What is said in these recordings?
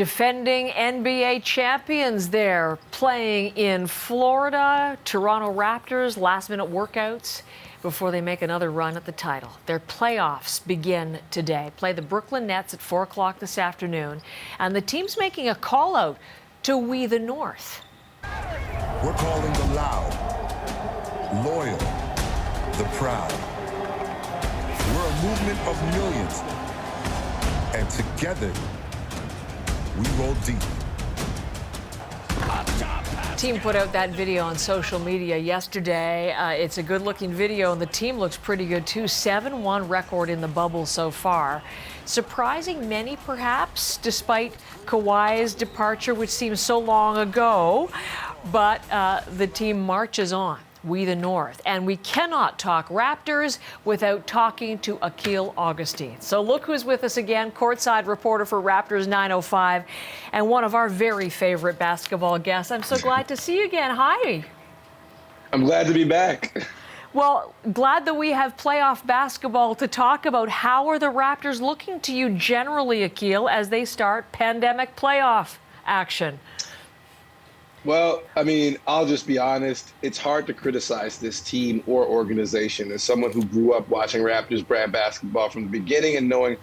Defending NBA champions there, playing in Florida. Toronto Raptors, last-minute workouts before they make another run at the title. Their playoffs begin today. Play the Brooklyn Nets at 4 o'clock this afternoon. And the team's making a call-out to We the North. We're calling the loud, loyal, the proud. We're a movement of millions. And together, we roll deep. Team put out that video on social media yesterday. It's a good-looking video, and the team looks pretty good too. 7-1 record in the bubble so far. Surprising many, perhaps, despite Kawhi's departure, which seems so long ago. But the team marches on. We the North. And we cannot talk Raptors without talking to Akil Augustine. So look who's with us again, courtside reporter for Raptors 905 and one of our very favorite basketball guests. I'm so glad to see you again. Hi. I'm glad to be back. Well, glad that we have playoff basketball to talk about. How are the Raptors looking to you generally, Akil, as they start pandemic playoff action? Well, I mean, I'll just be honest. It's hard to criticize this team or organization as someone who grew up watching Raptors brand basketball from the beginning and knowing,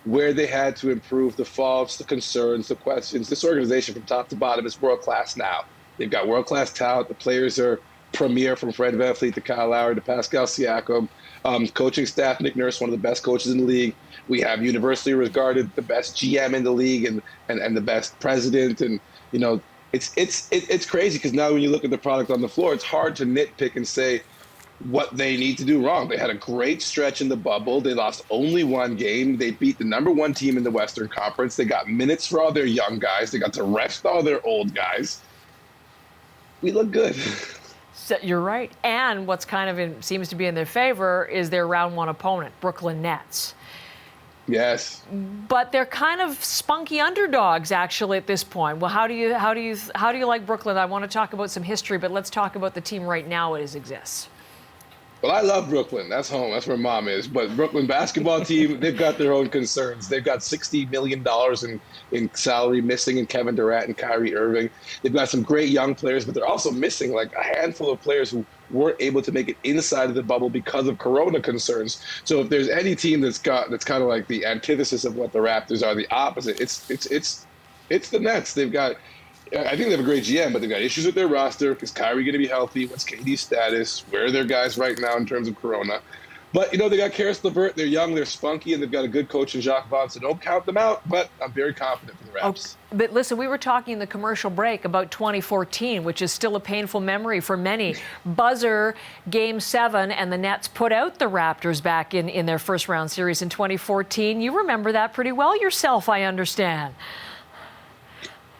where they had to improve, the faults, the concerns, the questions. This organization from top to bottom is world-class now. They've got world-class talent. The players are premier, from Fred VanVleet to Kyle Lowry to Pascal Siakam. Coaching staff, Nick Nurse, one of the best coaches in the league. We have universally regarded the best GM in the league and the best president. And, it's crazy because now when you look at the product on the floor, it's hard to nitpick and say what they need to do wrong. They had a great stretch in the bubble. They lost only one game. They beat the #1 team in the Western Conference. They got minutes for all their young guys. They got to rest all their old guys. We look good. So you're right. And what's seems to be in their favor is their round 1 opponent, Brooklyn Nets. Yes. But they're kind of spunky underdogs, actually, at this point. Well, how do you like Brooklyn? I want to talk about some history, but let's talk about the team right now as it exists. Well, I love Brooklyn. That's home. That's where mom is. But Brooklyn basketball team, they've got their own concerns. They've got $60 million in salary missing in Kevin Durant and Kyrie Irving. They've got some great young players, but they're also missing like a handful of players who weren't able to make it inside of the bubble because of Corona concerns. So if there's any team that's kind of like the antithesis of what the Raptors are, the opposite, it's the Nets. They've got, I think they have a great GM, but they've got issues with their roster. Is Kyrie going to be healthy? What's KD's status? Where are their guys right now in terms of Corona? But, they got Karis LeVert. They're young, they're spunky, and they've got a good coach in Jacques Vaughn, so don't count them out. But I'm very confident for the Raps. Oh, but listen, we were talking in the commercial break about 2014, which is still a painful memory for many. Buzzer, Game 7, and the Nets put out the Raptors back in their first-round series in 2014. You remember that pretty well yourself, I understand.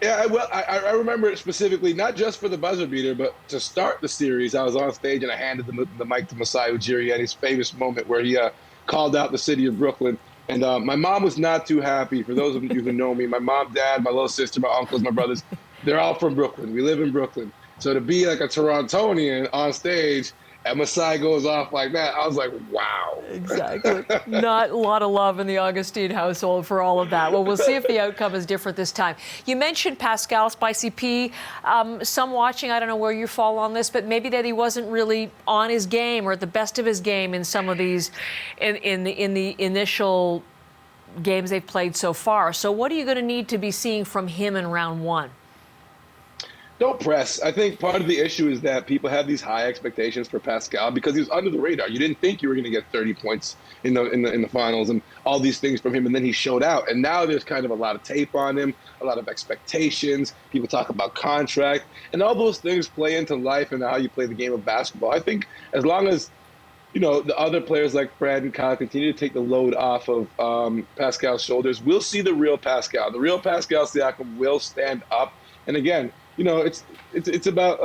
Yeah, well, I remember it specifically, not just for the buzzer beater, but to start the series, I was on stage and I handed the mic to Masai Ujiri, his famous moment where he called out the city of Brooklyn. And my mom was not too happy. For those of you who know me, my mom, dad, my little sister, my uncles, my brothers, they're all from Brooklyn. We live in Brooklyn. So to be like a Torontonian on stage and Masai goes off like that, I was like, wow. Exactly. Not a lot of love in the Augustine household for all of that. Well, we'll see if the outcome is different this time. You mentioned Pascal Spicy P. Some watching, I don't know where you fall on this, but maybe that he wasn't really on his game or at the best of his game in some of these, in the initial games they've played so far. So what are you going to need to be seeing from him in round 1? Don't press. I think part of the issue is that people have these high expectations for Pascal because he was under the radar. You didn't think you were going to get 30 points in the finals and all these things from him, and then he showed out. And now there's kind of a lot of tape on him, a lot of expectations. People talk about contract, and all those things play into life and how you play the game of basketball. I think as long as the other players like Fred and Kyle continue to take the load off of Pascal's shoulders, we'll see the real Pascal. The real Pascal Siakam will stand up. And again, it's about,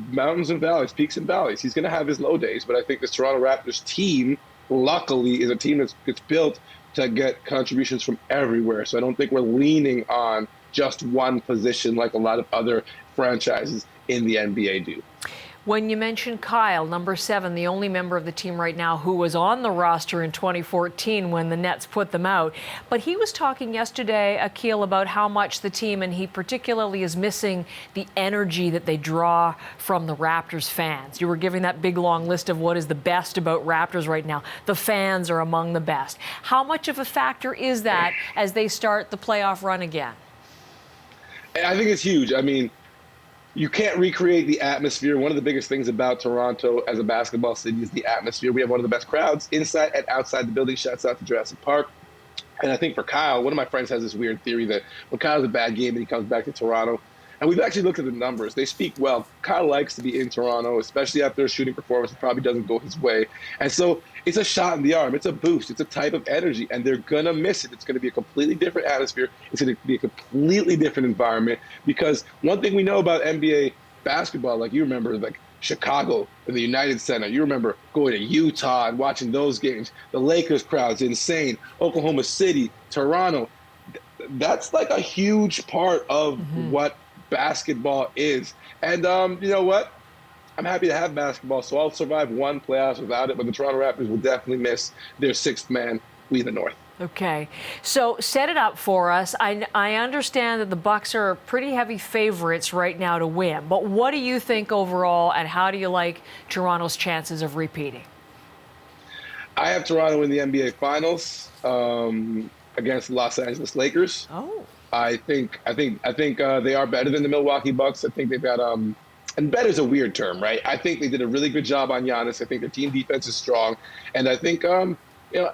mountains and valleys, peaks and valleys. He's going to have his low days, but I think this Toronto Raptors team, luckily, is a team that's built to get contributions from everywhere. So I don't think we're leaning on just one position like a lot of other franchises in the NBA do. When you mentioned Kyle, number 7, the only member of the team right now who was on the roster in 2014 when the Nets put them out, but he was talking yesterday, Akil, about how much the team, and he particularly is missing the energy that they draw from the Raptors fans. You were giving that big long list of what is the best about Raptors right now. The fans are among the best. How much of a factor is that as they start the playoff run again? I think it's huge. I mean, you can't recreate the atmosphere. One of the biggest things about Toronto as a basketball city is the atmosphere. We have one of the best crowds inside and outside the building. Shouts out to Jurassic Park. And I think for Kyle, one of my friends has this weird theory that when Kyle has a bad game and he comes back to Toronto, and we've actually looked at the numbers. They speak well. Kyle likes to be in Toronto, especially after a shooting performance that probably doesn't go his way. And so it's a shot in the arm. It's a boost. It's a type of energy, and they're going to miss it. It's going to be a completely different atmosphere. It's going to be a completely different environment, because one thing we know about NBA basketball, like you remember, like Chicago and the United Center. You remember going to Utah and watching those games. The Lakers crowd's insane. Oklahoma City, Toronto. That's like a huge part of what basketball is. And you know what? I'm happy to have basketball, so I'll survive one playoffs without it, but the Toronto Raptors will definitely miss their sixth man, we the North. Okay, so set it up for us. I understand that the Bucks are pretty heavy favorites right now to win, but what do you think overall, and how do you like Toronto's chances of repeating? I have Toronto in the NBA Finals against the Los Angeles Lakers. Oh. I think they are better than the Milwaukee Bucks. I think they've got and better is a weird term, right? I think they did a really good job on Giannis. I think their team defense is strong, and I think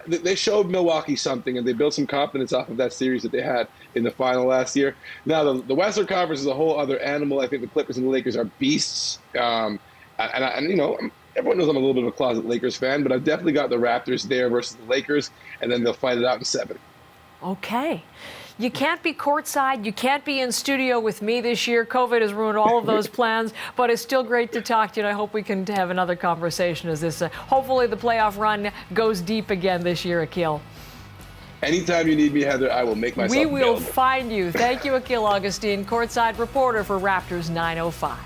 they showed Milwaukee something, and they built some confidence off of that series that they had in the final last year. Now the Western Conference is a whole other animal. I think the Clippers and the Lakers are beasts, and everyone knows I'm a little bit of a closet Lakers fan, but I've definitely got the Raptors there versus the Lakers, and then they'll fight it out in 7. Okay. You can't be courtside. You can't be in studio with me this year. COVID has ruined all of those plans, but it's still great to talk to you, and I hope we can have another conversation as this, hopefully the playoff run goes deep again this year, Akil. Anytime you need me, Heather, I will make myself available. We will available. find you. Thank you, Akil Augustine, courtside reporter for Raptors 905.